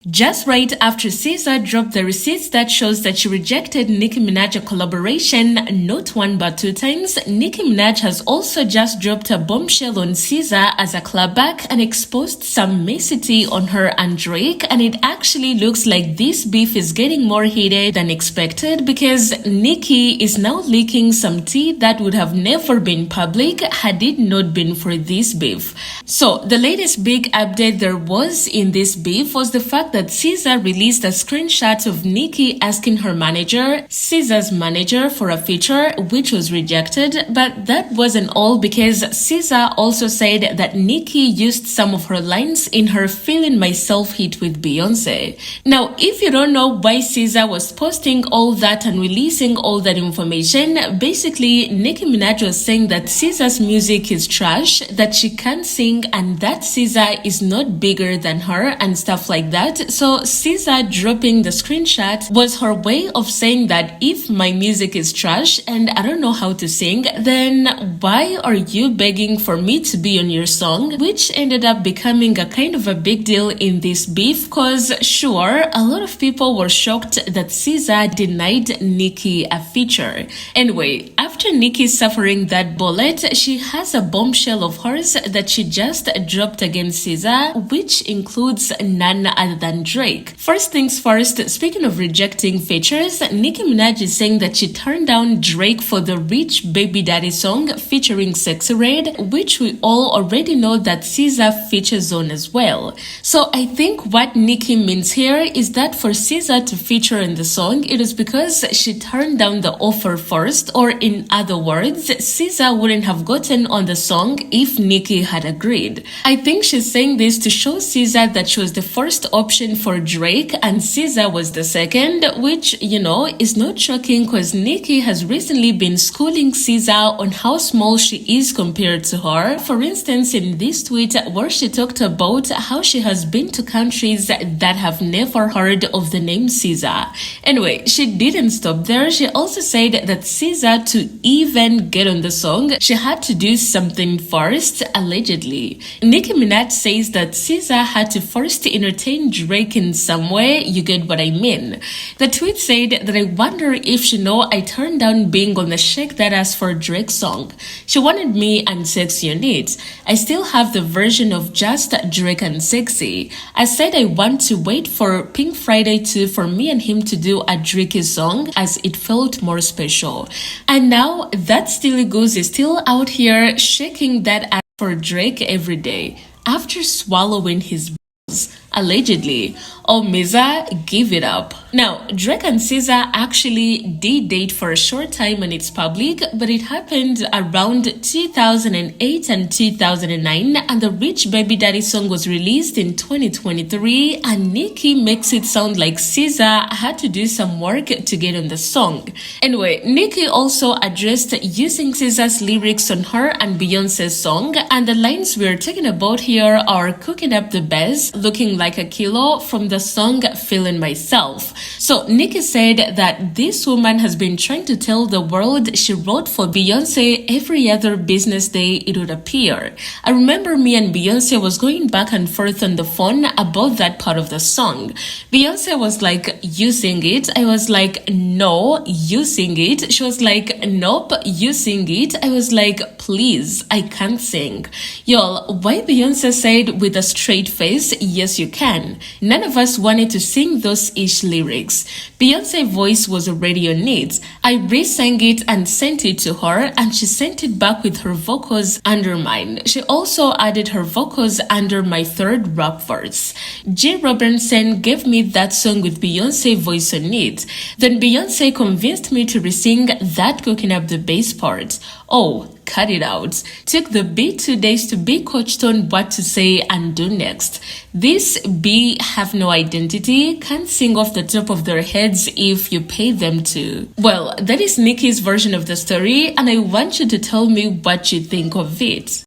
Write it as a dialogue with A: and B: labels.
A: Just right after SZA dropped the receipts that shows that she rejected Nicki Minaj collaboration not one but two times, Nicki Minaj has also just dropped a bombshell on SZA as a clapback and exposed some messy on her and Drake, and it actually looks like this beef is getting more heated than expected because Nicki is now leaking some tea that would have never been public had it not been for this beef. So the latest big update there was in this beef was the fact that SZA released a screenshot of Nicki asking her manager, SZA's manager, for a feature, which was rejected. But that wasn't all, because SZA also said that Nicki used some of her lines in her Feeling Myself hit with Beyonce. Now, if you don't know why SZA was posting all that and releasing all that information, basically Nicki Minaj was saying that SZA's music is trash, that she can't sing, and that SZA is not bigger than her and stuff like that. So SZA dropping the screenshot was her way of saying that if my music is trash and I don't know how to sing, then why are you begging for me to be on your song? Which ended up becoming a kind of a big deal in this beef, cause sure, a lot of people were shocked that SZA denied Nicki a feature. Anyway, after Nicki suffering that bullet, she has a bombshell of hers that she just dropped against SZA, which includes none other than Drake. First things first, speaking of rejecting features, Nicki Minaj is saying that she turned down Drake for the Rich Baby Daddy song featuring Sexy Red, which we all already know that SZA features on as well. So I think what Nicki means here is that for SZA to feature in the song, it is because she turned down the offer first, or in other words, SZA wouldn't have gotten on the song if Nicki had agreed. I think she's saying this to show SZA that she was the first option for Drake and SZA was the second, which, you know, is not shocking because Nicki has recently been schooling SZA on how small she is compared to her. For instance, in this tweet where she talked about how she has been to countries that have never heard of the name SZA. Anyway, she didn't stop there. She also said that SZA, to even get on the song, she had to do something first, allegedly. Nicki Minaj says that SZA had to first entertain Drake in some way, you get what I mean. The tweet said that I wonder if she know I turned down being on the Shake That Ass for Drake song. She wanted me and Sexy on it. I still have the version of just Drake and Sexy. I said I want to wait for Pink Friday 2 for me and him to do a Drakey song as it felt more special. And now that Steely Goose is still out here shaking that ass for Drake every day after swallowing his allegedly. Oh, Miza, give it up. Now, Drake and SZA actually did date for a short time and it's public, but it happened around 2008 and 2009, and the Rich Baby Daddy song was released in 2023, and Nicki makes it sound like SZA had to do some work to get on the song. Anyway, Nicki also addressed using SZA's lyrics on her and Beyonce's song, and the lines we're talking about here are cooking up the best, looking like a kilo, from the song Feeling Myself. So Nicki said that this woman has been trying to tell the world she wrote for Beyonce every other business day it would appear. I remember me and Beyonce was going back and forth on the phone about that part of the song. Beyonce was like, you sing it. I was like, no, you sing it. She was like, nope, you sing it. I was like, please, I can't sing. Y'all, why Beyonce said with a straight face, yes you can. None of us wanted to sing those ish lyrics. Beyonce's voice was already on it. I re-sang it and sent it to her, and she sent it back with her vocals under mine. She also added her vocals under my third rap verse. J. Robinson gave me that song with Beyonce's voice on it. Then Beyonce convinced me to re-sing that cooking up the bass part. Oh, cut it out. Took the beat 2 days to be coached on what to say and do next. This B have no identity, can't sing off the top of their heads if you pay them to. Well, that is Nicki's version of the story, and I want you to tell me what you think of it.